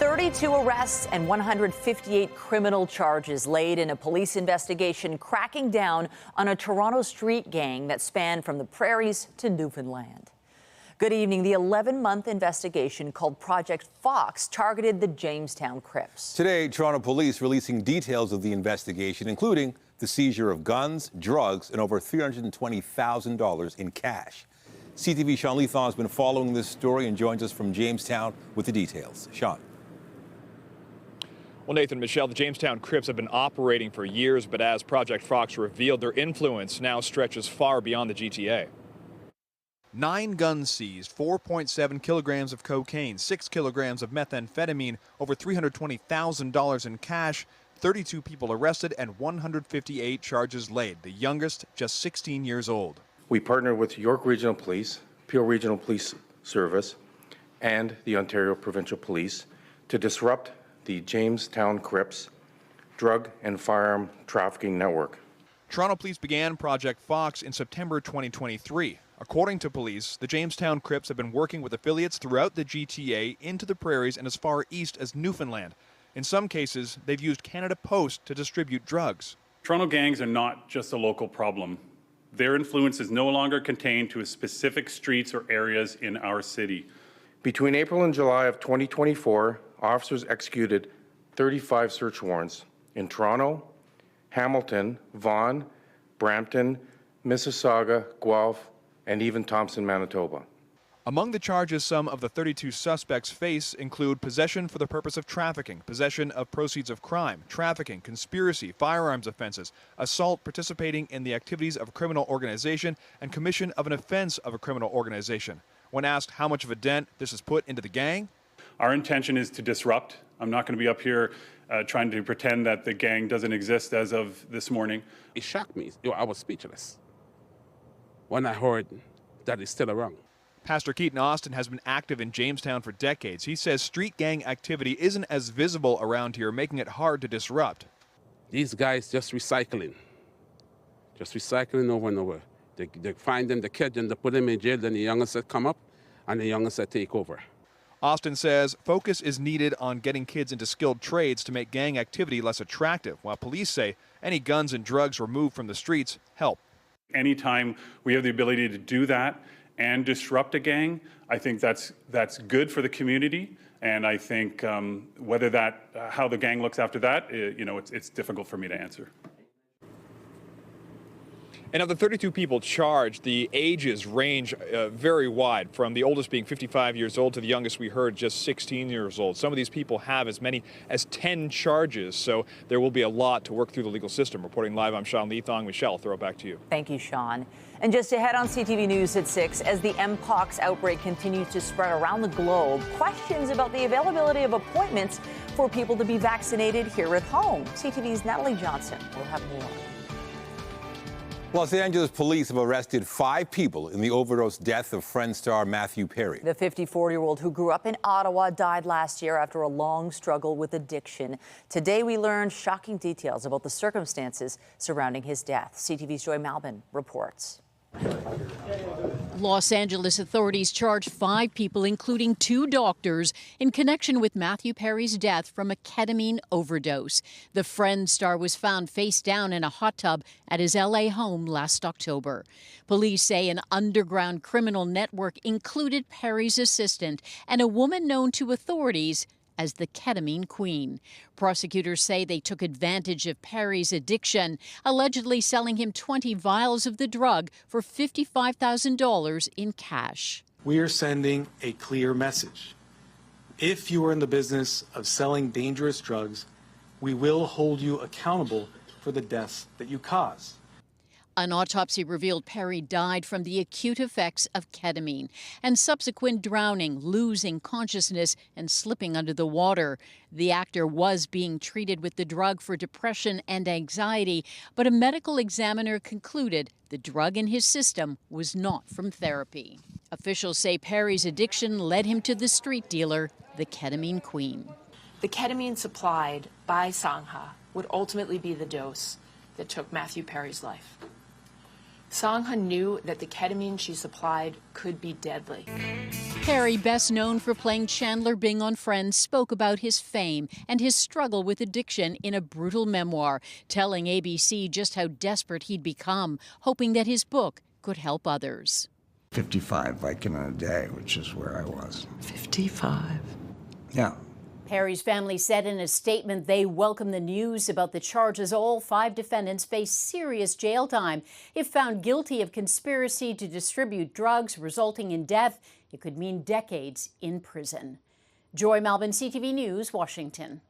32 arrests and 158 criminal charges laid in a police investigation cracking down on a Toronto street gang that spanned from the prairies to Newfoundland. Good evening. The 11-month investigation called Project Foxxx targeted the Jamestown Crips. Today, Toronto police releasing details of the investigation, including the seizure of guns, drugs, and over $320,000 in cash. CTV Sean Leathon has been following this story and joins us from Jamestown with the details. Sean. Well, Nathan, Michelle, the Jamestown Crips have been operating for years, but as Project Foxxx revealed, their influence now stretches far beyond the GTA. 9 guns seized, 4.7 kilograms of cocaine, 6 kilograms of methamphetamine, over $320,000 in cash, 32 people arrested, and 158 charges laid, the youngest just 16 years old. We partnered with York Regional Police, Peel Regional Police Service, and the Ontario Provincial Police to disrupt the Jamestown Crips drug and firearm trafficking network. Toronto police began Project Foxxx in September 2023. According to police, the Jamestown Crips have been working with affiliates throughout the GTA into the prairies and as far east as Newfoundland. In some cases, they've used Canada Post to distribute drugs. Toronto gangs are not just a local problem. Their influence is no longer contained to specific streets or areas in our city. Between April and July of 2024, officers executed 35 search warrants in Toronto, Hamilton, Vaughan, Brampton, Mississauga, Guelph, and even Thompson, Manitoba. Among the charges some of the 32 suspects face include possession for the purpose of trafficking, possession of proceeds of crime, trafficking, conspiracy, firearms offenses, assault participating in the activities of a criminal organization, and commission of an offense of a criminal organization. When asked how much of a dent this has put into the gang, Our intention is to disrupt. I'm not going to be up here trying to pretend that the gang doesn't exist as of this morning. It shocked me. I was speechless when I heard that it's still around. Pastor Keaton Austin has been active in Jamestown for decades. He says street gang activity isn't as visible around here, making it hard to disrupt. These guys just recycling over and over. They find them, they catch them, they put them in jail, then the youngest set come up, and the youngest set take over. Austin says focus is needed on getting kids into skilled trades to make gang activity less attractive, while police say any guns and drugs removed from the streets help. Anytime we have the ability to do that and disrupt a gang, I think that's good for the community. And I think whether how the gang looks after that, it's difficult for me to answer. And of the 32 people charged, the ages range very wide, from the oldest being 55 years old to the youngest we heard just 16 years old. Some of these people have as many as 10 charges, so there will be a lot to work through the legal system. Reporting live, I'm Sean Leathon. Michelle, I'll throw it back to you. Thank you, Sean. And just ahead on CTV News at 6, as the Mpox outbreak continues to spread around the globe, questions about the availability of appointments for people to be vaccinated here at home. CTV's Natalie Johnson will have more. Los Angeles police have arrested 5 people in the overdose death of Friends star Matthew Perry. The 54-year-old who grew up in Ottawa died last year after a long struggle with addiction. Today we learned shocking details about the circumstances surrounding his death. CTV's Joy Malbin reports. Los Angeles authorities charged 5 people, including 2 doctors, in connection with Matthew Perry's death from a ketamine overdose. The Friends star was found face down in a hot tub at his LA home last October. Police say an underground criminal network included Perry's assistant and a woman known to authorities as the ketamine queen. Prosecutors say they took advantage of Perry's addiction, allegedly selling him 20 vials of the drug for $55,000 in cash. We are sending a clear message. If you are in the business of selling dangerous drugs, we will hold you accountable for the deaths that you cause. An autopsy revealed Perry died from the acute effects of ketamine and subsequent drowning, losing consciousness, and slipping under the water. The actor was being treated with the drug for depression and anxiety, but a medical examiner concluded the drug in his system was not from therapy. Officials say Perry's addiction led him to the street dealer, the ketamine queen. The ketamine supplied by Sangha would ultimately be the dose that took Matthew Perry's life. Sangha knew that the ketamine she supplied could be deadly. Perry, best known for playing Chandler Bing on Friends, spoke about his fame and his struggle with addiction in a brutal memoir, telling ABC just how desperate he'd become, hoping that his book could help others. 55 Vicodin a day, which is where I was. 55? Yeah. Perry's family said in a statement they welcome the news about the charges. All 5 defendants face serious jail time. If found guilty of conspiracy to distribute drugs resulting in death, it could mean decades in prison. Joy Malvin, CTV News, Washington.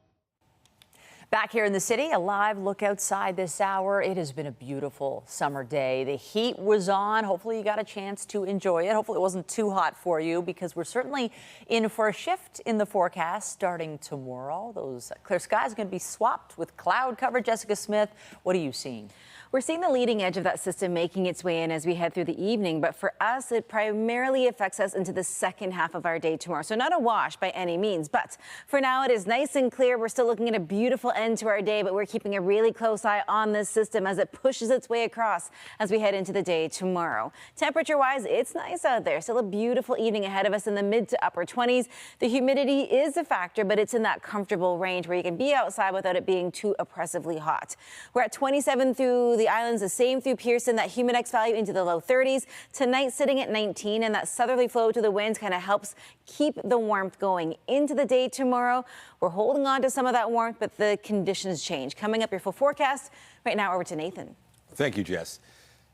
Back here in the city, a live look outside this hour. It has been a beautiful summer day. The heat was on. Hopefully you got a chance to enjoy it. Hopefully it wasn't too hot for you, because we're certainly in for a shift in the forecast starting tomorrow. Those clear skies are going to be swapped with cloud cover. Jessica Smith, what are you seeing? We're seeing the leading edge of that system making its way in as we head through the evening, but for us, it primarily affects us into the second half of our day tomorrow. So not a wash by any means, but for now it is nice and clear. We're still looking at a beautiful end to our day, but we're keeping a really close eye on this system as it pushes its way across as we head into the day tomorrow. Temperature-wise, it's nice out there. Still a beautiful evening ahead of us in the mid to upper 20s. The humidity is a factor, but it's in that comfortable range where you can be outside without it being too oppressively hot. We're at 27 through the islands, the same through Pearson, that humidex value into the low 30s. Tonight sitting at 19, and that southerly flow to the winds kind of helps keep the warmth going into the day tomorrow. We're holding on to some of that warmth, but the conditions change. Coming up, your full forecast. Right now, over to Nathan. Thank you, Jess.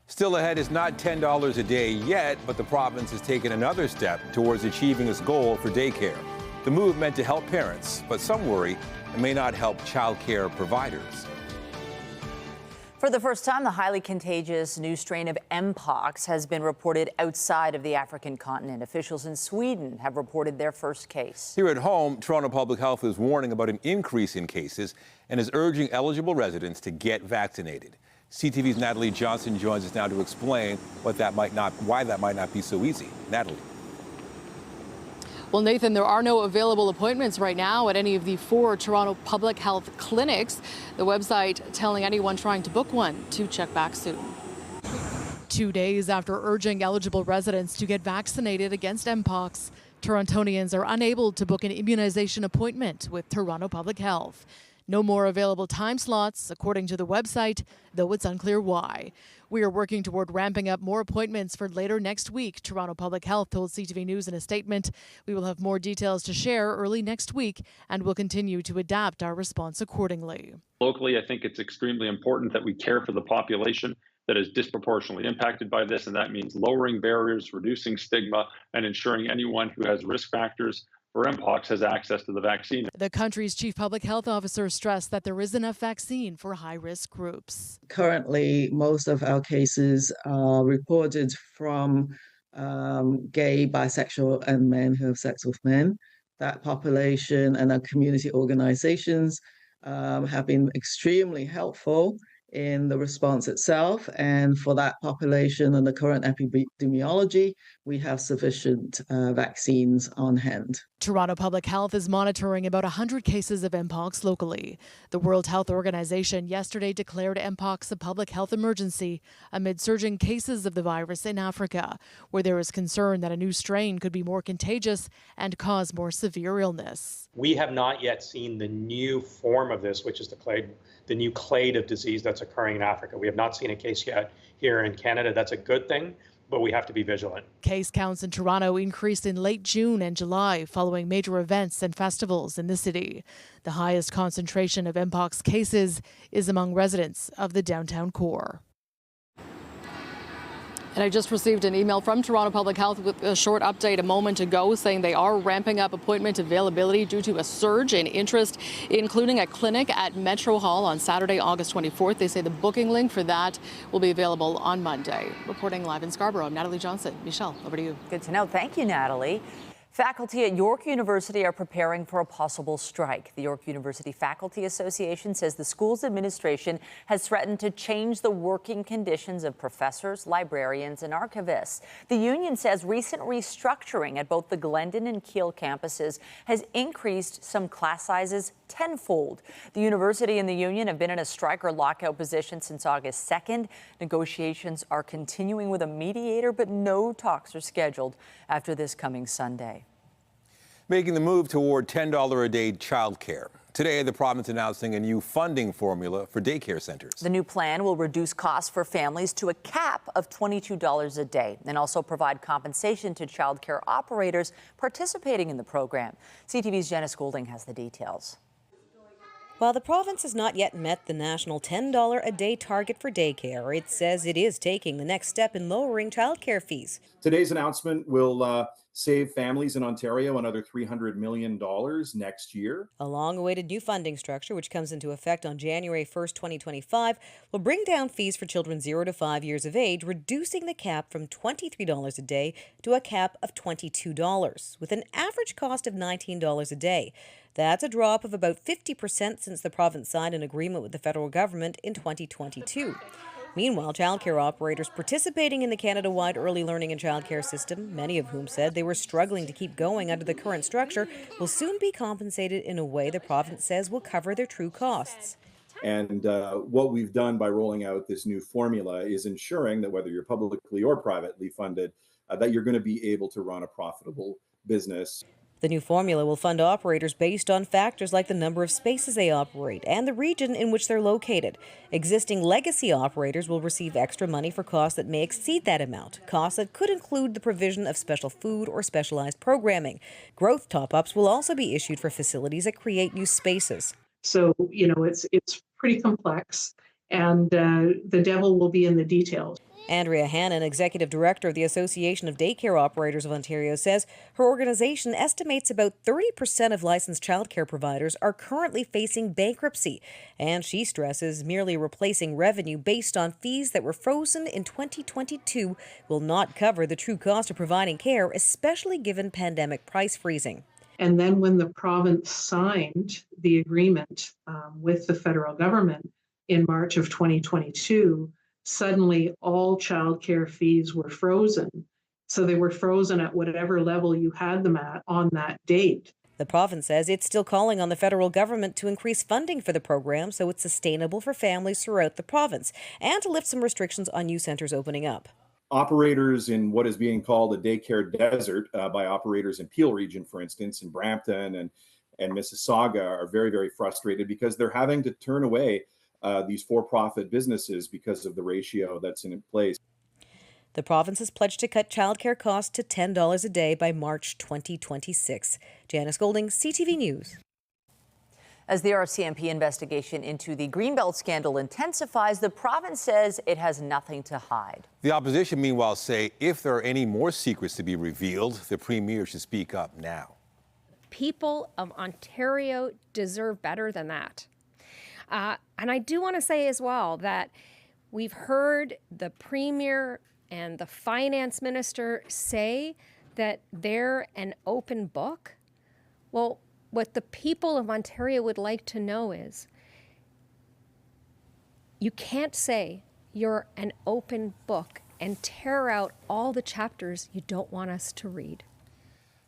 Still ahead is not $10 a day yet, but the province has taken another step towards achieving its goal for daycare. The move meant to help parents, but some worry it may not help childcare providers. For the first time, the highly contagious new strain of Mpox has been reported outside of the African continent. Officials in Sweden have reported their first case. Here at home, Toronto Public Health is warning about an increase in cases and is urging eligible residents to get vaccinated. CTV's Natalie Johnson joins us now to explain why that might not be so easy. Natalie. Well, Nathan, there are no available appointments right now at any of the 4 Toronto Public Health clinics. The website telling anyone trying to book one to check back soon. 2 days after urging eligible residents to get vaccinated against Mpox, Torontonians are unable to book an immunization appointment with Toronto Public Health. No more available time slots, according to the website, though it's unclear why. We are working toward ramping up more appointments for later next week, Toronto Public Health told CTV News in a statement. We will have more details to share early next week and will continue to adapt our response accordingly. Locally, I think it's extremely important that we care for the population that is disproportionately impacted by this, and that means lowering barriers, reducing stigma, and ensuring anyone who has risk factors for Mpox has access to the vaccine. The country's chief public health officer stressed that there is enough vaccine for high-risk groups. Currently, most of our cases are reported from gay, bisexual, and men who have sex with men. That population and our community organizations have been extremely helpful in the response itself, and for that population and the current epidemiology, we have sufficient vaccines on hand. Toronto Public Health is monitoring about 100 cases of Mpox locally. The World Health Organization yesterday declared Mpox a public health emergency amid surging cases of the virus in Africa, where there is concern that a new strain could be more contagious and cause more severe illness. We have not yet seen the new form of this, which is the new clade of disease that's occurring in Africa. We have not seen a case yet here in Canada. That's a good thing, but we have to be vigilant. Case counts in Toronto increased in late June and July following major events and festivals in the city. The highest concentration of Mpox cases is among residents of the downtown core. And I just received an email from Toronto Public Health with a short update a moment ago saying they are ramping up appointment availability due to a surge in interest, including a clinic at Metro Hall on Saturday, August 24th. They say the booking link for that will be available on Monday. Reporting live in Scarborough, I'm Natalie Johnson. Michelle, over to you. Good to know. Thank you, Natalie. Faculty at York University are preparing for a possible strike. The York University Faculty Association says the school's administration has threatened to change the working conditions of professors, librarians, and archivists. The union says recent restructuring at both the Glendon and Keele campuses has increased some class sizes tenfold. The university and the union have been in a strike or lockout position since August 2nd. Negotiations are continuing with a mediator, but no talks are scheduled after this coming Sunday. Making the move toward $10 a day childcare. Today, the province announcing a new funding formula for daycare centers. The new plan will reduce costs for families to a cap of $22 a day and also provide compensation to childcare operators participating in the program. CTV's Janice Goulding has the details. While the province has not yet met the national $10 a day target for daycare, it says it is taking the next step in lowering childcare fees. Today's announcement will save families in Ontario another $300 million next year. A long-awaited new funding structure, which comes into effect on January 1st, 2025, will bring down fees for children 0 to 5 years of age, reducing the cap from $23 a day to a cap of $22, with an average cost of $19 a day. That's a drop of about 50% since the province signed an agreement with the federal government in 2022. Meanwhile, childcare operators participating in the Canada-wide early learning and childcare system, many of whom said they were struggling to keep going under the current structure, will soon be compensated in a way the province says will cover their true costs. And what we've done by rolling out this new formula is ensuring that whether you're publicly or privately funded, that you're going to be able to run a profitable business. The new formula will fund operators based on factors like the number of spaces they operate and the region in which they're located. Existing legacy operators will receive extra money for costs that may exceed that amount, costs that could include the provision of special food or specialized programming. Growth top-ups will also be issued for facilities that create new spaces. So, it's pretty complex, and the devil will be in the details. Andrea Hannon, Executive Director of the Association of Daycare Operators of Ontario, says her organization estimates about 30% of licensed childcare providers are currently facing bankruptcy. And she stresses merely replacing revenue based on fees that were frozen in 2022 will not cover the true cost of providing care, especially given pandemic price freezing. And then when the province signed the agreement with the federal government in March of 2022, suddenly all childcare fees were frozen. So they were frozen at whatever level you had them at on that date. The province says it's still calling on the federal government to increase funding for the program so it's sustainable for families throughout the province and to lift some restrictions on new centers opening up. Operators in what is being called a daycare desert by operators in Peel region, for instance, in Brampton and Mississauga are very, very frustrated because they're having to turn away these for-profit businesses because of the ratio that's in place. The province has pledged to cut childcare costs to $10 a day by March 2026. Janice Goulding, CTV News. As the RCMP investigation into the Greenbelt scandal intensifies, the province says it has nothing to hide. The opposition, meanwhile, say if there are any more secrets to be revealed, the Premier should speak up now. People of Ontario deserve better than that. And I do want to say as well that we've heard the Premier and the Finance Minister say that they're an open book. Well, what the people of Ontario would like to know is you can't say you're an open book and tear out all the chapters you don't want us to read.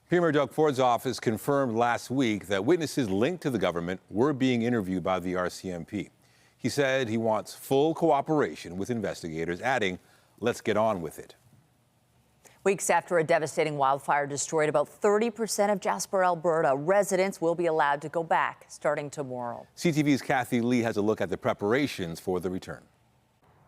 Premier Doug Ford's office confirmed last week that witnesses linked to the government were being interviewed by the RCMP. He said he wants full cooperation with investigators, adding, "Let's get on with it." Weeks after a devastating wildfire destroyed about 30% of Jasper, Alberta, residents will be allowed to go back starting tomorrow. CTV's Kathy Lee has a look at the preparations for the return.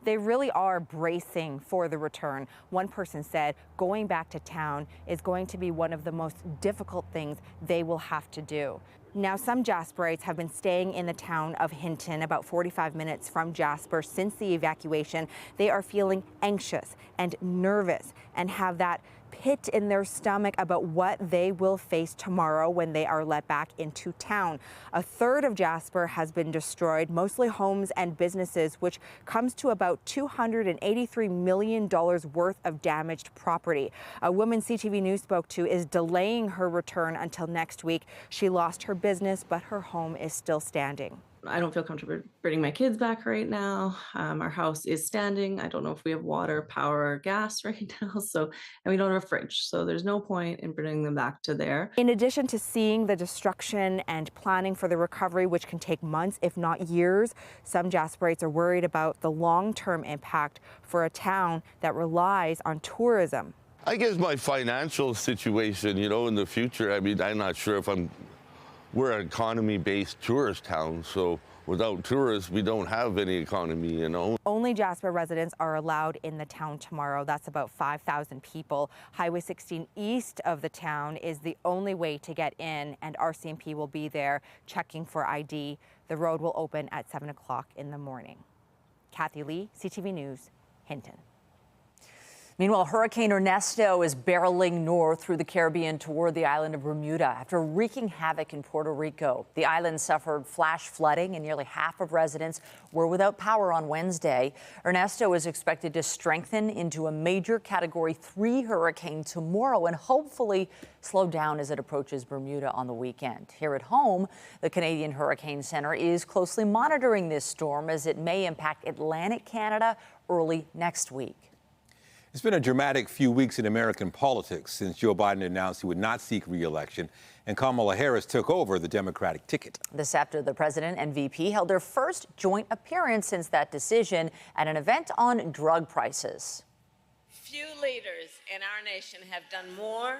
They really are bracing for the return. One person said going back to town is going to be one of the most difficult things they will have to do. Now, some Jasperites have been staying in the town of Hinton, about 45 minutes from Jasper, since the evacuation. They are feeling anxious and nervous and have that pit in their stomach about what they will face tomorrow when they are let back into town. A third of Jasper has been destroyed, mostly homes and businesses, which comes to about $283 million worth of damaged property. A woman CTV News spoke to is delaying her return until next week. She lost her business, but her home is still standing. I don't feel comfortable bringing my kids back right now. Our house is standing. I don't know if we have water, power, or gas right now. And we don't have a fridge. So there's no point in bringing them back to there. In addition to seeing the destruction and planning for the recovery, which can take months, if not years, some Jasperites are worried about the long-term impact for a town that relies on tourism. I guess my financial situation, in the future, I mean, I'm not sure if we're an economy-based tourist town, so without tourists, we don't have any economy, Only Jasper residents are allowed in the town tomorrow. That's about 5,000 people. Highway 16 east of the town is the only way to get in, and RCMP will be there checking for ID. The road will open at 7 o'clock in the morning. Kathy Lee, CTV News, Hinton. Meanwhile, Hurricane Ernesto is barreling north through the Caribbean toward the island of Bermuda after wreaking havoc in Puerto Rico. The island suffered flash flooding and nearly half of residents were without power on Wednesday. Ernesto is expected to strengthen into a major Category 3 hurricane tomorrow and hopefully slow down as it approaches Bermuda on the weekend. Here at home, the Canadian Hurricane Center is closely monitoring this storm as it may impact Atlantic Canada early next week. It's been a dramatic few weeks in American politics since Joe Biden announced he would not seek re-election and Kamala Harris took over the Democratic ticket. This after the president and VP held their first joint appearance since that decision at an event on drug prices. Few leaders in our nation have done more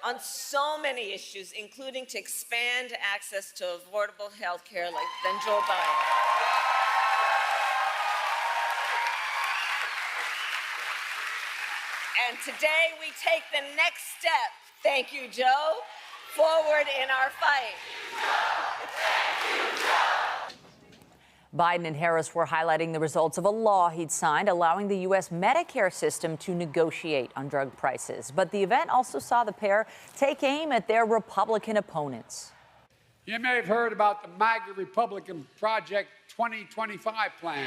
on so many issues, including to expand access to affordable health care than Joe Biden. And today we take the next step, thank you, Joe, forward in our fight. Biden and Harris were highlighting the results of a law he'd signed allowing the U.S. Medicare system to negotiate on drug prices. But the event also saw the pair take aim at their Republican opponents. You may have heard about the MAGA Republican Project 2025 plan.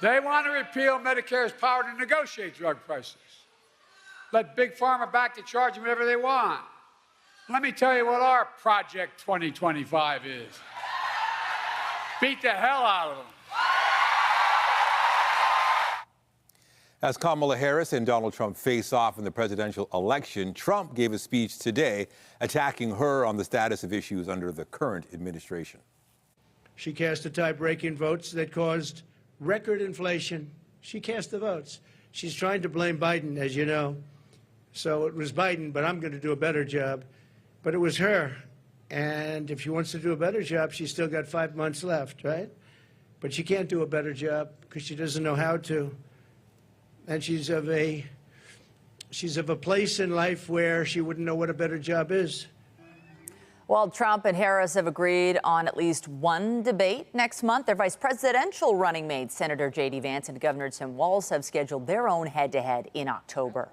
They want to repeal Medicare's power to negotiate drug prices. Let Big Pharma back to charging whatever they want. Let me tell you what our Project 2025 is. Beat the hell out of them. As Kamala Harris and Donald Trump face off in the presidential election, Trump gave a speech today attacking her on the status of issues under the current administration. She cast a tie-breaking votes that caused record inflation. She cast the votes. She's trying to blame Biden, as you know. So it was Biden, but I'm going to do a better job. But it was her. And if she wants to do a better job, she's still got 5 months left, right? But she can't do a better job because she doesn't know how to. And she's of a place in life where she wouldn't know what a better job is. Well, Trump and Harris have agreed on at least one debate next month. Their vice presidential running mates, Senator J.D. Vance and Governor Tim Walz, have scheduled their own head-to-head in October.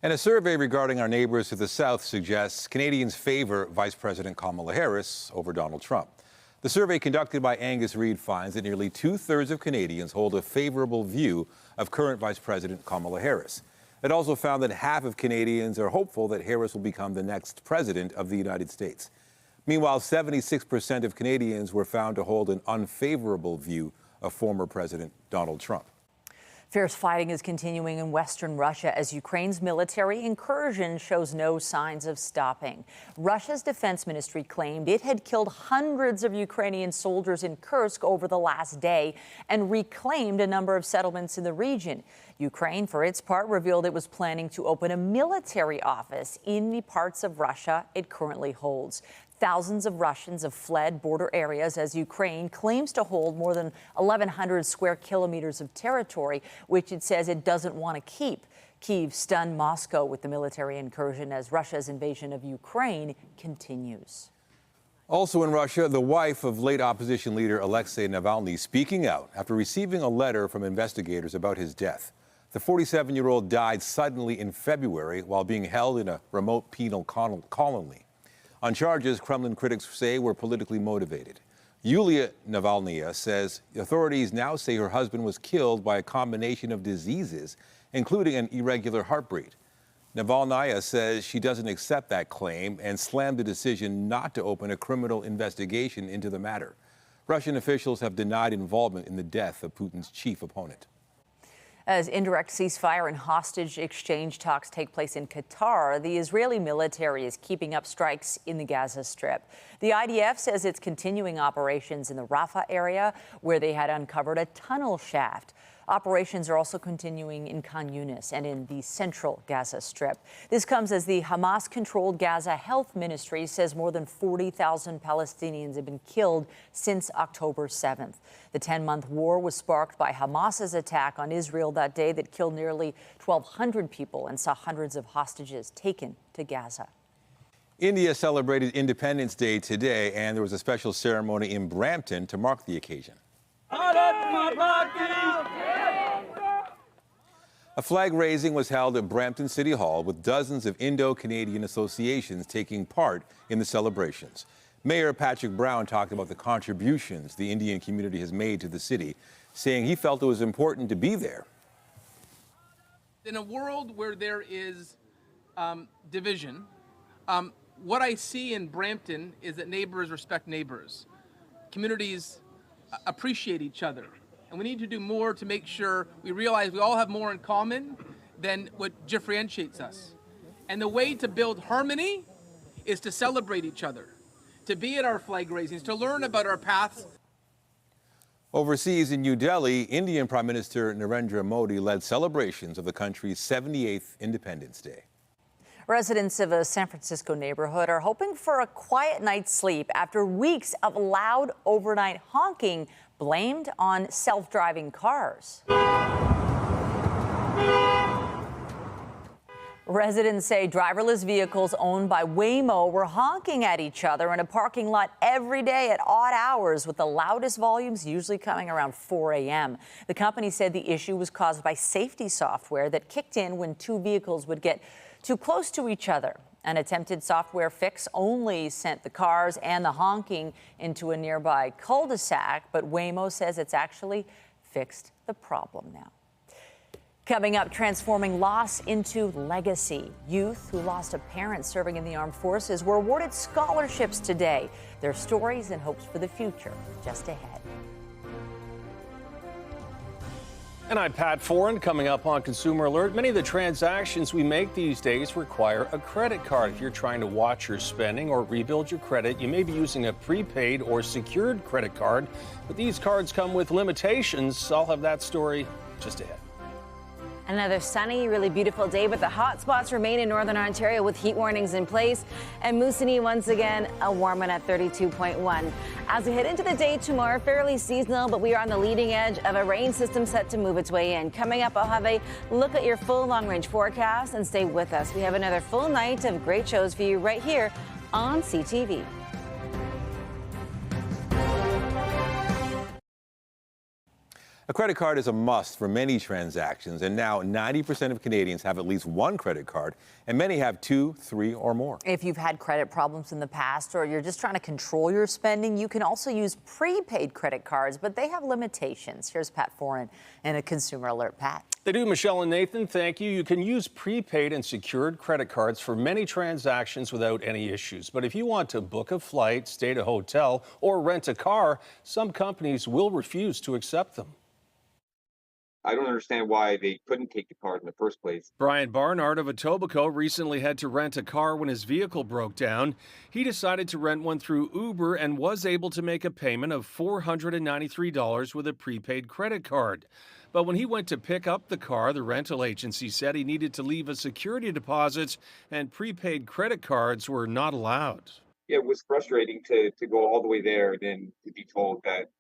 And a survey regarding our neighbors to the south suggests Canadians favor Vice President Kamala Harris over Donald Trump. The survey conducted by Angus Reid finds that nearly 2/3 of Canadians hold a favorable view of current Vice President Kamala Harris. It also found that half of Canadians are hopeful that Harris will become the next president of the United States. Meanwhile, 76% of Canadians were found to hold an unfavorable view of former President Donald Trump. Fierce fighting is continuing in western Russia as Ukraine's military incursion shows no signs of stopping. Russia's defense ministry claimed it had killed hundreds of Ukrainian soldiers in Kursk over the last day and reclaimed a number of settlements in the region. Ukraine, for its part, revealed it was planning to open a military office in the parts of Russia it currently holds. Thousands of Russians have fled border areas as Ukraine claims to hold more than 1,100 square kilometers of territory, which it says it doesn't want to keep. Kyiv stunned Moscow with the military incursion as Russia's invasion of Ukraine continues. Also in Russia, the wife of late opposition leader Alexei Navalny speaking out after receiving a letter from investigators about his death. The 47-year-old died suddenly in February while being held in a remote penal colony on charges Kremlin critics say were politically motivated. Yulia Navalnaya says authorities now say her husband was killed by a combination of diseases, including an irregular heartbeat. Navalny says she doesn't accept that claim and slammed the decision not to open a criminal investigation into the matter. Russian officials have denied involvement in the death of Putin's chief opponent. As indirect ceasefire and hostage exchange talks take place in Qatar, the Israeli military is keeping up strikes in the Gaza Strip. The IDF says it's continuing operations in the Rafah area, where they had uncovered a tunnel shaft. Operations are also continuing in Khan Yunis and in the central Gaza Strip. This comes as the Hamas-controlled Gaza Health Ministry says more than 40,000 Palestinians have been killed since October 7th. The 10-month war was sparked by Hamas's attack on Israel that day that killed nearly 1,200 people and saw hundreds of hostages taken to Gaza. India celebrated Independence Day today, and there was a special ceremony in Brampton to mark the occasion. A flag raising was held at Brampton City Hall with dozens of Indo-Canadian associations taking part in the celebrations. Mayor Patrick Brown talked about the contributions the Indian community has made to the city, saying he felt it was important to be there. In a world where there is division, what I see in Brampton is that neighbors respect neighbors. Communities appreciate each other. And we need to do more to make sure we realize we all have more in common than what differentiates us. And the way to build harmony is to celebrate each other, to be at our flag raisings, to learn about our paths. Overseas in New Delhi, Indian Prime Minister Narendra Modi led celebrations of the country's 78th Independence Day. Residents of a San Francisco neighborhood are hoping for a quiet night's sleep after weeks of loud overnight honking blamed on self-driving cars. Residents say driverless vehicles owned by Waymo were honking at each other in a parking lot every day at odd hours, with the loudest volumes usually coming around 4 a.m. The company said the issue was caused by safety software that kicked in when two vehicles would get too close to each other. An attempted software fix only sent the cars and the honking into a nearby cul-de-sac, but Waymo says it's actually fixed the problem now. Coming up, transforming loss into legacy. Youth who lost a parent serving in the armed forces were awarded scholarships today. Their stories and hopes for the future just ahead. And I'm Pat Foran. Coming up on Consumer Alert, many of the transactions we make these days require a credit card. If you're trying to watch your spending or rebuild your credit, you may be using a prepaid or secured credit card, but these cards come with limitations. I'll have that story just ahead. Another sunny, really beautiful day, but the hot spots remain in northern Ontario with heat warnings in place. And Moosonee, once again, a warm one at 32.1. As we head into the day tomorrow, fairly seasonal, but we are on the leading edge of a rain system set to move its way in. Coming up, I'll have a look at your full long-range forecast, and stay with us. We have another full night of great shows for you right here on CTV. A credit card is a must for many transactions, and now 90% of Canadians have at least one credit card, and many have 2, 3, or more. If you've had credit problems in the past or you're just trying to control your spending, you can also use prepaid credit cards, but they have limitations. Here's Pat Foran and a Consumer Alert. Pat. They do, Michelle and Nathan, thank you. You can use prepaid and secured credit cards for many transactions without any issues. But if you want to book a flight, stay at a hotel, or rent a car, some companies will refuse to accept them. I don't understand why they couldn't take the card in the first place. Brian Barnard of Etobicoke recently had to rent a car when his vehicle broke down. He decided to rent one through Uber and was able to make a payment of $493 with a prepaid credit card. But when he went to pick up the car, the rental agency said he needed to leave a security deposit, and prepaid credit cards were not allowed. It was frustrating to go all the way there and then to be told that,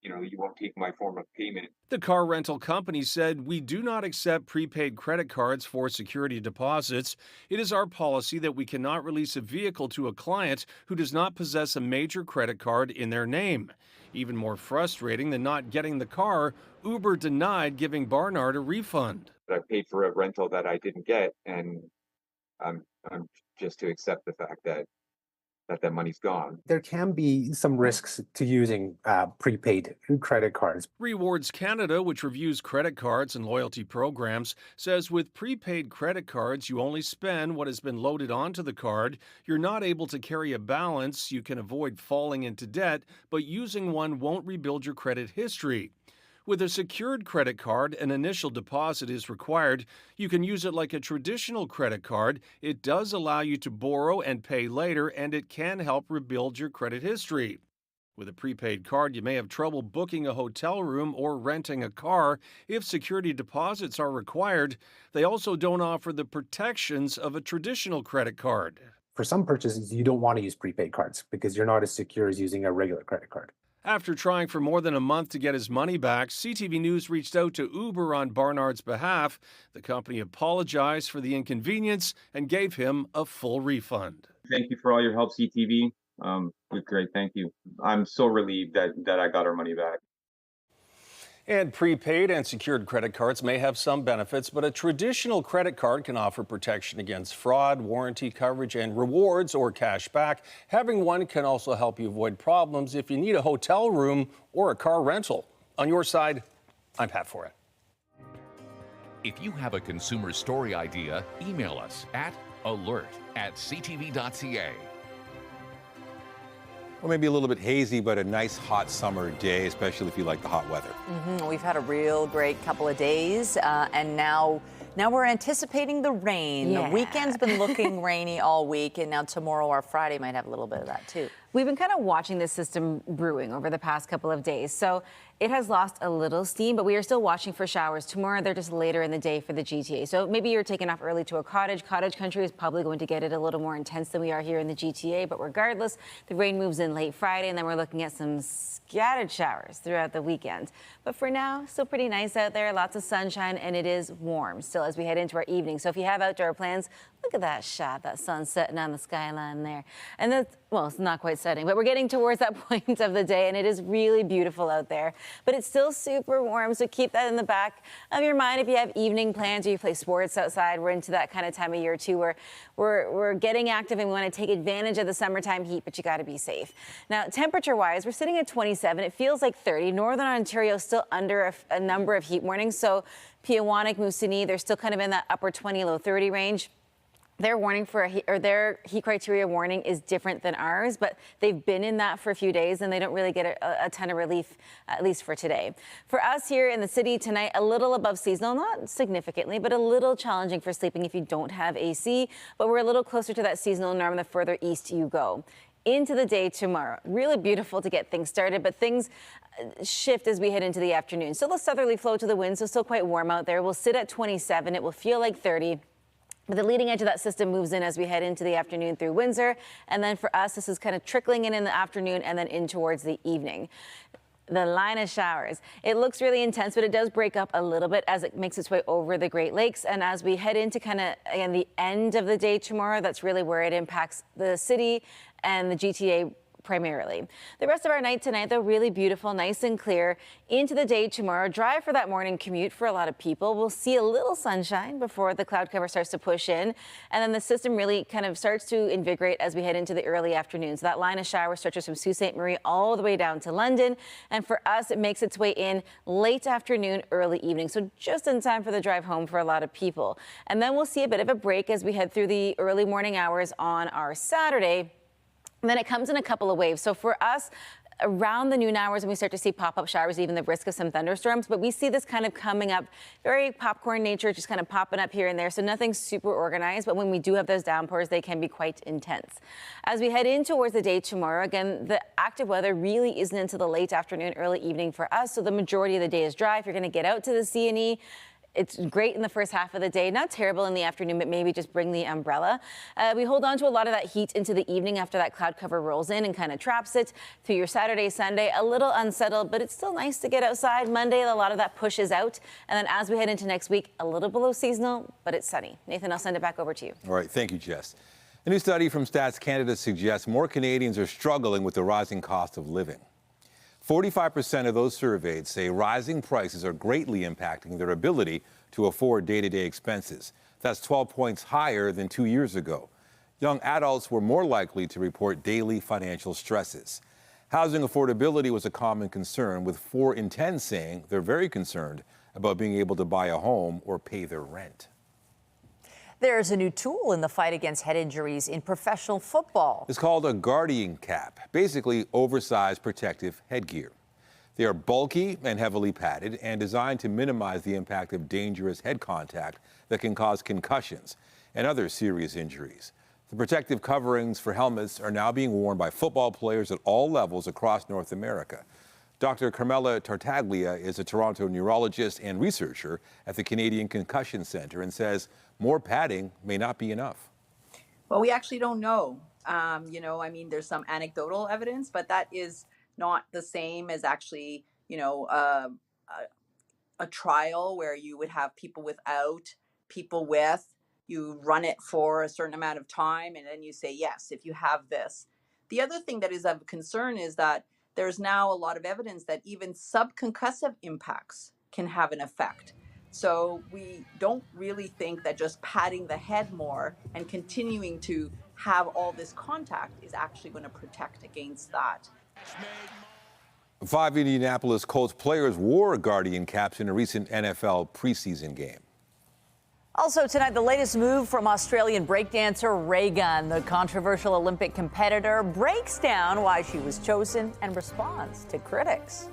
you won't take my form of payment. The car rental company said, "We do not accept prepaid credit cards for security deposits. It is our policy that we cannot release a vehicle to a client who does not possess a major credit card in their name." Even more frustrating than not getting the car, Uber denied giving Barnard a refund. I paid for a rental that I didn't get, and I'm just to accept the fact that that money's gone. There can be some risks to using prepaid credit cards. Rewards Canada, which reviews credit cards and loyalty programs, says with prepaid credit cards, you only spend what has been loaded onto the card. You're not able to carry a balance. You can avoid falling into debt, but using one won't rebuild your credit history. With a secured credit card, an initial deposit is required. You can use it like a traditional credit card. It does allow you to borrow and pay later, and it can help rebuild your credit history. With a prepaid card, you may have trouble booking a hotel room or renting a car if security deposits are required. They also don't offer the protections of a traditional credit card. For some purchases, you don't want to use prepaid cards because you're not as secure as using a regular credit card. After trying for more than a month to get his money back, CTV News reached out to Uber on Barnard's behalf. The company apologized for the inconvenience and gave him a full refund. Thank you for all your help, CTV. It was great. Thank you. I'm so relieved that I got our money back. And prepaid and secured credit cards may have some benefits, but a traditional credit card can offer protection against fraud, warranty coverage, and rewards or cash back. Having one can also help you avoid problems if you need a hotel room or a car rental. On your side, I'm Pat for it. If you have a consumer story idea, email us at alert@ctv.ca. Or maybe a little bit hazy, but a nice hot summer day, especially if you like the hot weather. We've had a real great couple of days, and now we're anticipating the rain. Yeah. The weekend's been looking rainy all week, and now tomorrow or Friday might have a little bit of that too. We've been kind of watching this system brewing over the past couple of days. So it has lost a little steam, but we are still watching for showers tomorrow. They're just later in the day for the GTA. So maybe you're taking off early to a cottage. Cottage country is probably going to get it a little more intense than we are here in the GTA. But regardless, the rain moves in late Friday, and then we're looking at some scattered showers throughout the weekend. But for now, still pretty nice out there. Lots of sunshine, and it is warm still as we head into our evening. So if you have outdoor plans, look at that shot, that sun setting on the skyline there. And that's, well, it's not quite setting, but we're getting towards that point of the day, and it is really beautiful out there. But it's still super warm, so keep that in the back of your mind if you have evening plans or you play sports outside. We're into that kind of time of year, too, where we're getting active and we want to take advantage of the summertime heat, but you got to be safe. Now, temperature-wise, we're sitting at 27. It feels like 30. Northern Ontario is still under a number of heat warnings, so Peawanuck, Moosonee, they're still kind of in that upper 20, low 30 range. Their warning for their heat criteria warning is different than ours, but they've been in that for a few days and they don't really get a ton of relief, at least for today. For us here in the city tonight, a little above seasonal, not significantly, but a little challenging for sleeping if you don't have AC, but we're a little closer to that seasonal norm the further east you go. Into the day tomorrow, really beautiful to get things started, but things shift as we head into the afternoon. Still a southerly flow to the wind, so still quite warm out there. We'll sit at 27. It will feel like 30. But the leading edge of that system moves in as we head into the afternoon through Windsor. And then for us, this is kind of trickling in the afternoon and then in towards the evening. The line of showers. It looks really intense, but it does break up a little bit as it makes its way over the Great Lakes. And as we head into kind of, again, the end of the day tomorrow, that's really where it impacts the city and the GTA primarily. The rest of our night tonight, though, really beautiful, nice and clear. Into the day tomorrow, dry for that morning commute for a lot of people. We'll see a little sunshine before the cloud cover starts to push in. And then the system really kind of starts to invigorate as we head into the early afternoon. So that line of showers stretches from Sault Ste. Marie all the way down to London. And for us, it makes its way in late afternoon, early evening. So just in time for the drive home for a lot of people. And then we'll see a bit of a break as we head through the early morning hours on our Saturday. And then it comes in a couple of waves. So for us, around the noon hours, when we start to see pop-up showers, even the risk of some thunderstorms, but we see this kind of coming up, very popcorn nature, just kind of popping up here and there. So nothing super organized, but when we do have those downpours, they can be quite intense. As we head in towards the day tomorrow, again, the active weather really isn't until the late afternoon, early evening for us. So the majority of the day is dry. If you're going to get out to the C&E, it's great in the first half of the day, not terrible in the afternoon, but maybe just bring the umbrella. We hold on to a lot of that heat into the evening after that cloud cover rolls in and kind of traps it through your Saturday, Sunday. A little unsettled, but it's still nice to get outside. Monday, a lot of that pushes out. And then as we head into next week, a little below seasonal, but it's sunny. Nathan, I'll send it back over to you. All right. Thank you, Jess. A new study from Stats Canada suggests more Canadians are struggling with the rising cost of living. 45% of those surveyed say rising prices are greatly impacting their ability to afford day-to-day expenses. That's 12 points higher than 2 years ago. Young adults were more likely to report daily financial stresses. Housing affordability was a common concern, with 4 in 10 saying they're very concerned about being able to buy a home or pay their rent. There's a new tool in the fight against head injuries in professional football. It's called a guardian cap, basically oversized protective headgear. They are bulky and heavily padded and designed to minimize the impact of dangerous head contact that can cause concussions and other serious injuries. The protective coverings for helmets are now being worn by football players at all levels across North America. Dr. Carmela Tartaglia is a Toronto neurologist and researcher at the Canadian Concussion Centre and says more padding may not be enough. Well, we actually don't know. There's some anecdotal evidence, but that is not the same as actually, a trial where you would have people without, people with. You run it for a certain amount of time, and then you say, yes, if you have this. The other thing that is of concern is that there's now a lot of evidence that even subconcussive impacts can have an effect. So we don't really think that just patting the head more and continuing to have all this contact is actually going to protect against that. 5 Indianapolis Colts players wore guardian caps in a recent NFL preseason game. Also tonight, the latest move from Australian breakdancer Reagan. The controversial Olympic competitor breaks down why she was chosen and responds to critics.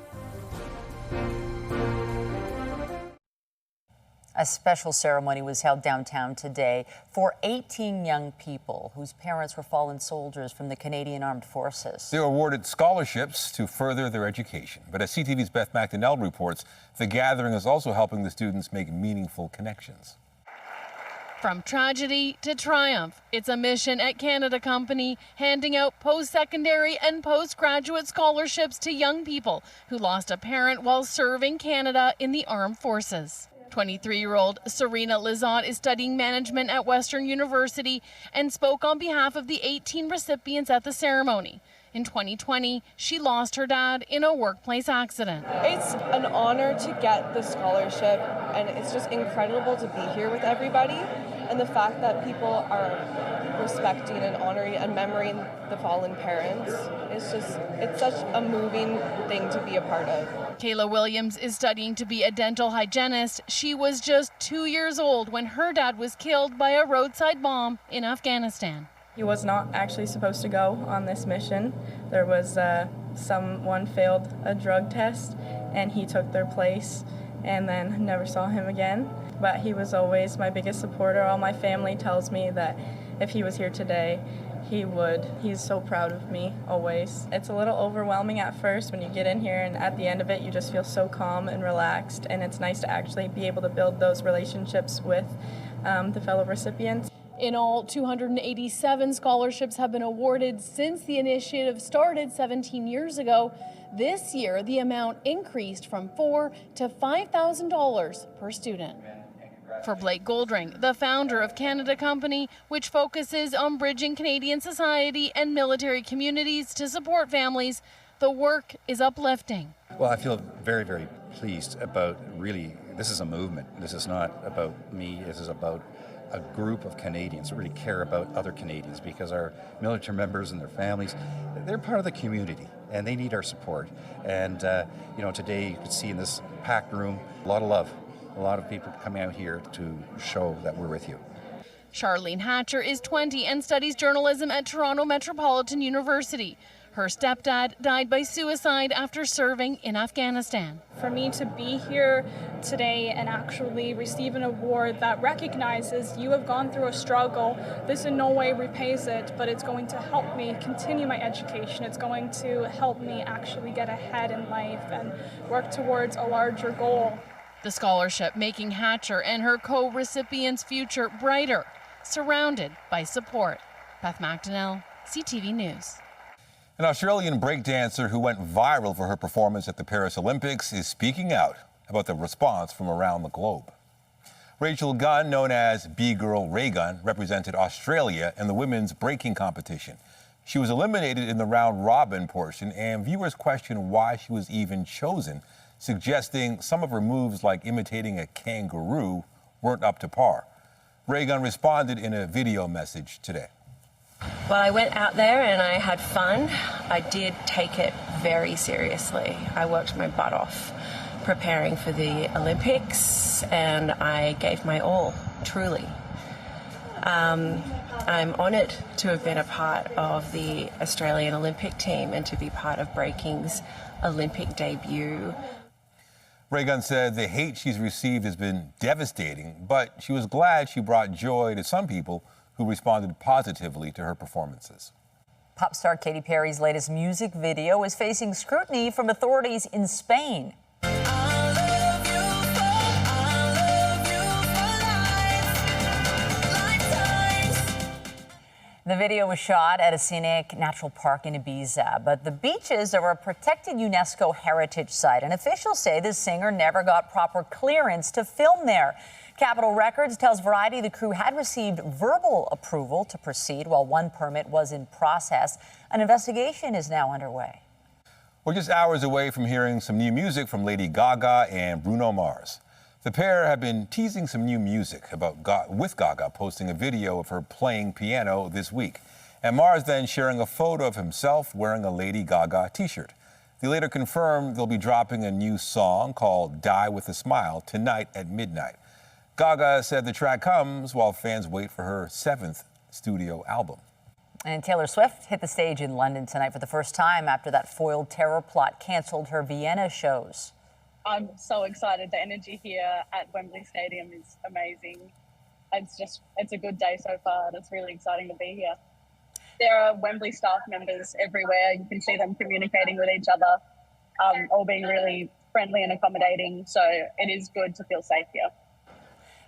A special ceremony was held downtown today for 18 young people whose parents were fallen soldiers from the Canadian Armed Forces. They were awarded scholarships to further their education. But as CTV's Beth McDonnell reports, the gathering is also helping the students make meaningful connections. From tragedy to triumph, it's a mission at Canada Company, handing out post-secondary and postgraduate scholarships to young people who lost a parent while serving Canada in the armed forces. 23-year-old Serena Lizotte is studying management at Western University and spoke on behalf of the 18 recipients at the ceremony. In 2020, she lost her dad in a workplace accident. It's an honor to get the scholarship, and it's just incredible to be here with everybody. And the fact that people are respecting and honoring and memorizing the fallen parents it's such a moving thing to be a part of. Kayla Williams is studying to be a dental hygienist. She was just 2 years old when her dad was killed by a roadside bomb in Afghanistan. He was not actually supposed to go on this mission. There was someone failed a drug test and he took their place, and then never saw him again. But he was always my biggest supporter. All my family tells me that if he was here today, he would. He's so proud of me, always. It's a little overwhelming at first when you get in here, and at the end of it, you just feel so calm and relaxed, and it's nice to actually be able to build those relationships with the fellow recipients. In all, 287 scholarships have been awarded since the initiative started 17 years ago. This year, the amount increased from $4,000 to $5,000 per student. For Blake Goldring, the founder of Canada Company, which focuses on bridging Canadian society and military communities to support families, the work is uplifting. Well, I feel very, very pleased about this is a movement. This is not about me. This is about a group of Canadians who really care about other Canadians, because our military members and their families, they're part of the community and they need our support. And, today you could see in this packed room, a lot of love, a lot of people coming out here to show that we're with you. Charlene Hatcher is 20 and studies journalism at Toronto Metropolitan University. Her stepdad died by suicide after serving in Afghanistan. For me to be here today and actually receive an award that recognizes you have gone through a struggle, this in no way repays it, but it's going to help me continue my education. It's going to help me actually get ahead in life and work towards a larger goal. The scholarship making Hatcher and her co-recipients' future brighter, surrounded by support. Beth McDonnell, CTV News. An Australian breakdancer who went viral for her performance at the Paris Olympics is speaking out about the response from around the globe. Rachel Gunn, known as B-Girl Ray Gun, represented Australia in the women's breaking competition. She was eliminated in the round-robin portion, and viewers questioned why she was even chosen, suggesting some of her moves, like imitating a kangaroo, weren't up to par. Ray Gun responded in a video message today. Well, I went out there and I had fun. I did take it very seriously. I worked my butt off preparing for the Olympics, and I gave my all, truly. I'm honoured to have been a part of the Australian Olympic team and to be part of Breaking's Olympic debut. Raygun said the hate she's received has been devastating, but she was glad she brought joy to some people who responded positively to her performances. Pop star Katy Perry's latest music video is facing scrutiny from authorities in Spain. The video was shot at a scenic natural park in Ibiza, but the beaches are a protected UNESCO heritage site, and officials say the singer never got proper clearance to film there. Capitol Records tells Variety the crew had received verbal approval to proceed while one permit was in process. An investigation is now underway. We're just hours away from hearing some new music from Lady Gaga and Bruno Mars. The pair have been teasing some new music with Gaga posting a video of her playing piano this week, and Mars then sharing a photo of himself wearing a Lady Gaga t-shirt. They later confirmed they'll be dropping a new song called Die With a Smile tonight at midnight. Gaga said the track comes while fans wait for her 7th studio album. And Taylor Swift hit the stage in London tonight for the first time after that foiled terror plot canceled her Vienna shows. I'm so excited. The energy here at Wembley Stadium is amazing. It's a good day so far, and it's really exciting to be here. There are Wembley staff members everywhere. You can see them communicating with each other, all being really friendly and accommodating. So it is good to feel safe here.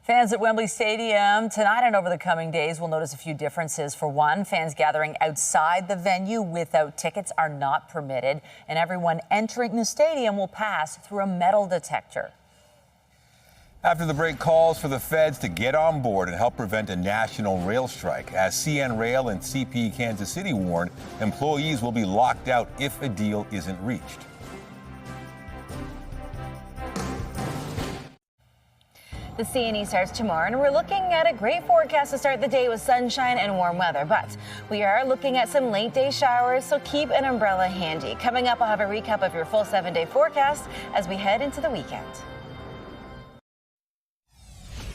Fans at Wembley Stadium tonight and over the coming days will notice a few differences. For one, fans gathering outside the venue without tickets are not permitted, and everyone entering the stadium will pass through a metal detector. After the break, calls for the feds to get on board and help prevent a national rail strike. As CN Rail and CP Kansas City warned, employees will be locked out if a deal isn't reached. The CNE starts tomorrow, and we're looking at a great forecast to start the day with sunshine and warm weather. But we are looking at some late day showers, so keep an umbrella handy. Coming up, I'll have a recap of your full 7-day forecast as we head into the weekend.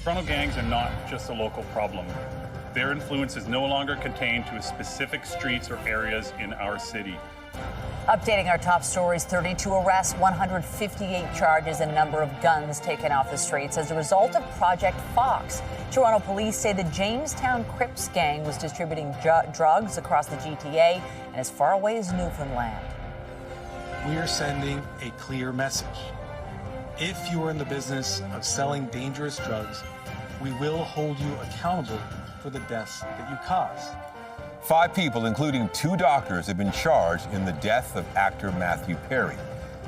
Toronto gangs are not just a local problem. Their influence is no longer contained to specific streets or areas in our city. Updating our top stories, 32 arrests, 158 charges, and a number of guns taken off the streets as a result of Project Foxxx. Toronto police say the Jamestown Crips gang was distributing drugs across the GTA and as far away as Newfoundland. We are sending a clear message. If you are in the business of selling dangerous drugs, we will hold you accountable for the deaths that you cause. 5 people, including 2 doctors, have been charged in the death of actor Matthew Perry.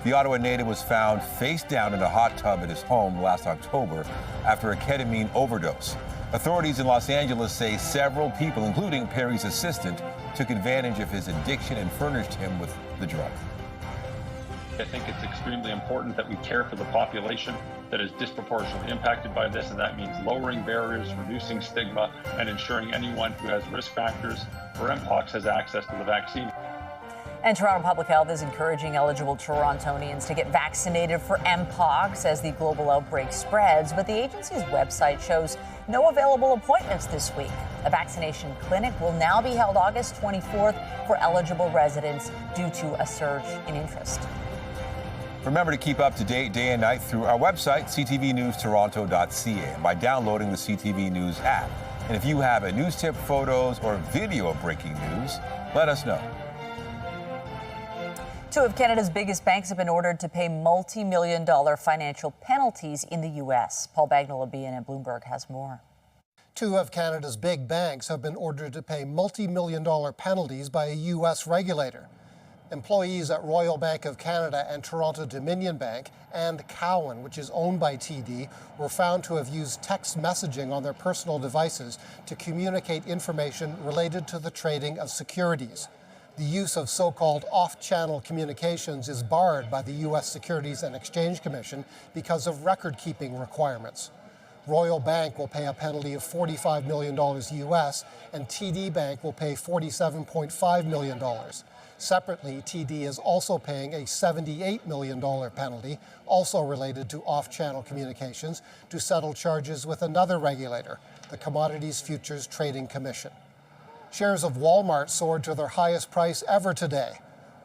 The Ottawa native was found face down in a hot tub at his home last October after a ketamine overdose. Authorities in Los Angeles say several people, including Perry's assistant, took advantage of his addiction and furnished him with the drug. I think it's extremely important that we care for the population that is disproportionately impacted by this, and that means lowering barriers, reducing stigma, and ensuring anyone who has risk factors for Mpox has access to the vaccine. And Toronto Public Health is encouraging eligible Torontonians to get vaccinated for Mpox as the global outbreak spreads, but the agency's website shows no available appointments this week. A vaccination clinic will now be held August 24th for eligible residents due to a surge in interest. Remember to keep up to date day and night through our website, ctvnewstoronto.ca, and by downloading the CTV News app. And if you have a news tip, photos, or video of breaking news, let us know. 2 of Canada's biggest banks have been ordered to pay multi-million-dollar financial penalties in the U.S. Paul Bagnall-Labian at Bloomberg has more. 2 of Canada's big banks have been ordered to pay multi-million-dollar penalties by a U.S. regulator. Employees at Royal Bank of Canada and Toronto Dominion Bank and Cowen, which is owned by TD, were found to have used text messaging on their personal devices to communicate information related to the trading of securities. The use of so-called off-channel communications is barred by the U.S. Securities and Exchange Commission because of record-keeping requirements. Royal Bank will pay a penalty of $45 million US, and TD Bank will pay $47.5 million. Separately, TD is also paying a $78 million penalty, also related to off-channel communications, to settle charges with another regulator, the Commodities Futures Trading Commission. Shares of Walmart soared to their highest price ever today.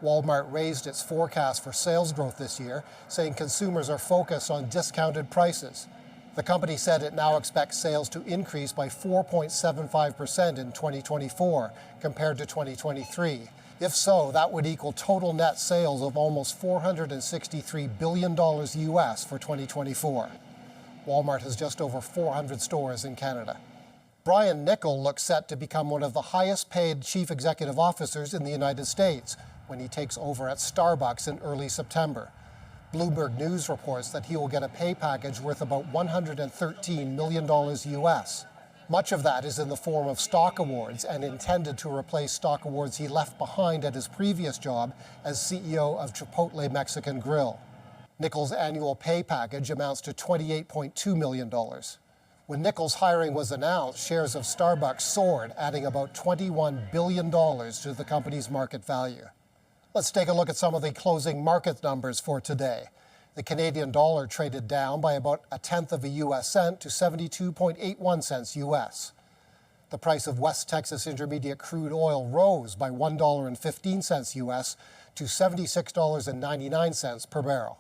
Walmart raised its forecast for sales growth this year, saying consumers are focused on discounted prices. The company said it now expects sales to increase by 4.75% in 2024 compared to 2023. If so, that would equal total net sales of almost $463 billion US for 2024. Walmart has just over 400 stores in Canada. Brian Niccol looks set to become one of the highest paid chief executive officers in the United States when he takes over at Starbucks in early September. Bloomberg News reports that he will get a pay package worth about $113 million US. Much of that is in the form of stock awards and intended to replace stock awards he left behind at his previous job as CEO of Chipotle Mexican Grill. Niccol's annual pay package amounts to $28.2 million. When Niccol's hiring was announced, shares of Starbucks soared, adding about $21 billion to the company's market value. Let's take a look at some of the closing market numbers for today. The Canadian dollar traded down by about 1/10 of a US cent to 72.81 cents US. The price of West Texas Intermediate crude oil rose by $1.15 US to $76.99 per barrel.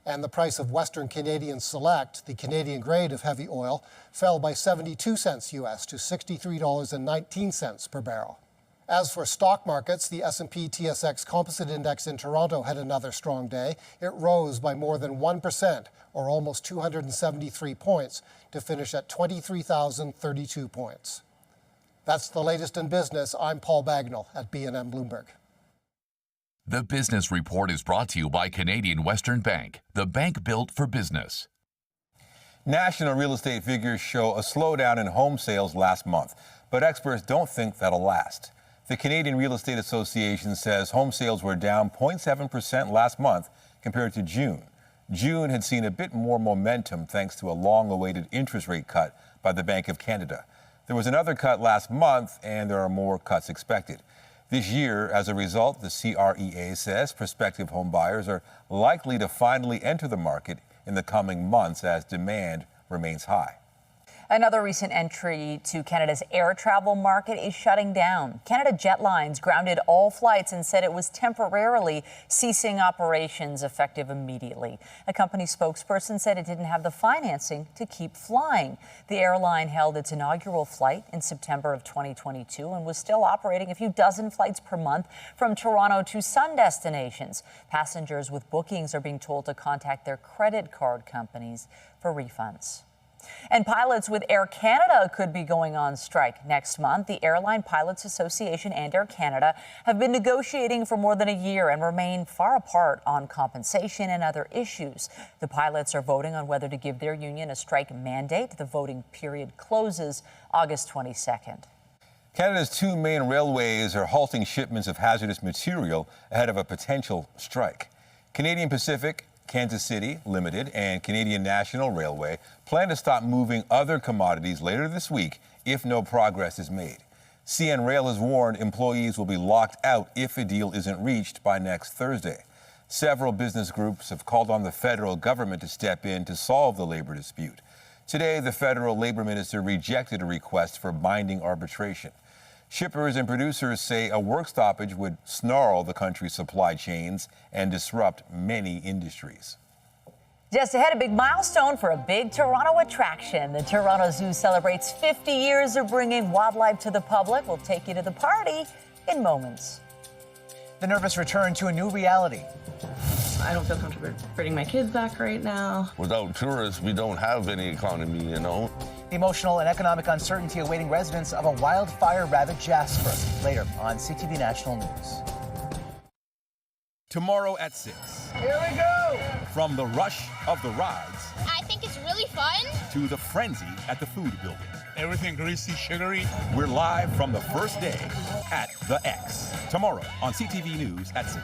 And the price of Western Canadian Select, the Canadian grade of heavy oil, fell by 72 cents US to $63.19 per barrel. As for stock markets, the S&P TSX Composite Index in Toronto had another strong day. It rose by more than 1%, or almost 273 points, to finish at 23,032 points. That's the latest in business. I'm Paul Bagnall at B&M Bloomberg. The Business Report is brought to you by Canadian Western Bank, the bank built for business. National real estate figures show a slowdown in home sales last month, but experts don't think that'll last. The Canadian Real Estate Association says home sales were down 0.7% last month compared to June. June had seen a bit more momentum thanks to a long-awaited interest rate cut by the Bank of Canada. There was another cut last month, and there are more cuts expected. This year, as a result, the CREA says prospective home buyers are likely to finally enter the market in the coming months as demand remains high. Another recent entry to Canada's air travel market is shutting down. Canada Jetlines grounded all flights and said it was temporarily ceasing operations effective immediately. A company spokesperson said it didn't have the financing to keep flying. The airline held its inaugural flight in September of 2022 and was still operating a few dozen flights per month from Toronto to sun destinations. Passengers with bookings are being told to contact their credit card companies for refunds. And pilots with Air Canada could be going on strike next month. The Airline Pilots Association and Air Canada have been negotiating for more than a year and remain far apart on compensation and other issues. The pilots are voting on whether to give their union a strike mandate. The voting period closes August 22nd. Canada's two main railways are halting shipments of hazardous material ahead of a potential strike. Canadian Pacific, Kansas City Limited, and Canadian National Railway plan to stop moving other commodities later this week if no progress is made. CN Rail has warned employees will be locked out if a deal isn't reached by next Thursday. Several business groups have called on the federal government to step in to solve the labor dispute. Today, the federal labor minister rejected a request for binding arbitration. Shippers and producers say a work stoppage would snarl the country's supply chains and disrupt many industries. Just ahead, a big milestone for a big Toronto attraction. The Toronto Zoo celebrates 50 years of bringing wildlife to the public. We'll take you to the party in moments. The nervous return to a new reality. I don't feel comfortable bringing my kids back right now. Without tourists, we don't have any economy, you know. The emotional and economic uncertainty awaiting residents of a wildfire-ravaged Jasper. Later on CTV National News. Tomorrow at 6. Here we go! From the rush of the rides. I think it's really fun. To the frenzy at the food building. Everything greasy, sugary. We're live from the first day at the X. Tomorrow on CTV News at 6.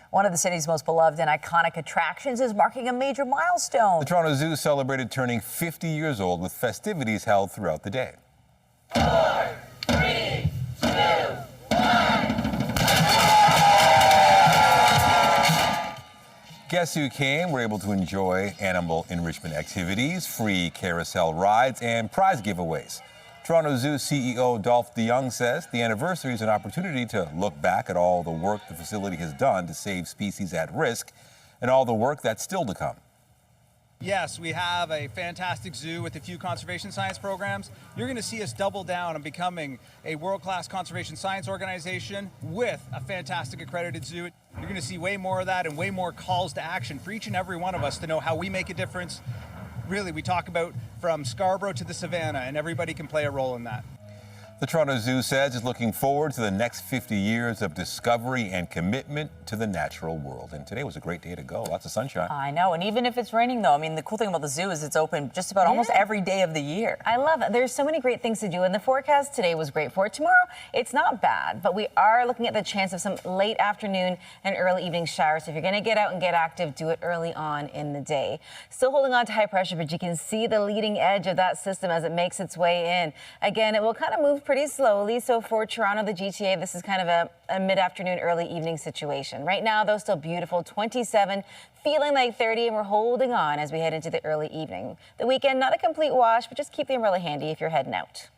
One of the city's most beloved and iconic attractions is marking a major milestone. The Toronto Zoo celebrated turning 50 years old with festivities held throughout the day. 4, 3, 2, 1. Guests who came were able to enjoy animal enrichment activities, free carousel rides, and prize giveaways. Toronto Zoo CEO Dolph DeYoung says the anniversary is an opportunity to look back at all the work the facility has done to save species at risk and all the work that's still to come. Yes, we have a fantastic zoo with a few conservation science programs. You're going to see us double down on becoming a world-class conservation science organization with a fantastic accredited zoo. You're going to see way more of that and way more calls to action for each and every one of us to know how we make a difference. Really, we talk about from Scarborough to the Savannah, and everybody can play a role in that. The Toronto Zoo says it's looking forward to the next 50 years of discovery and commitment to the natural world. And today was a great day to go. Lots of sunshine. I know. And even if it's raining, though, I mean, the cool thing about the zoo is it's open just about almost every day of the year. I love it. There's so many great things to do. And the forecast today was great for it. Tomorrow, it's not bad, but we are looking at the chance of some late afternoon and early evening showers. So if you're going to get out and get active, do it early on in the day. Still holding on to high pressure, but you can see the leading edge of that system as it makes its way in. Again, it will kind of move pretty slowly. So for Toronto, the GTA, this is kind of a mid-afternoon, early evening situation. Right now, though, still beautiful, 27, feeling like 30, and we're holding on as we head into the early evening. The weekend, not a complete wash, but just keep the umbrella handy if you're heading out.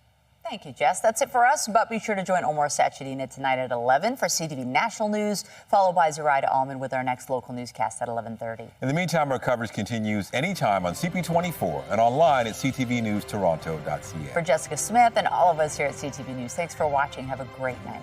Thank you, Jess. That's it for us, but be sure to join Omar Sachedina tonight at 11 for CTV National News, followed by Zoraida Allman with our next local newscast at 11:30. In the meantime, our coverage continues anytime on CP24 and online at ctvnewstoronto.ca. For Jessica Smith and all of us here at CTV News, thanks for watching. Have a great night.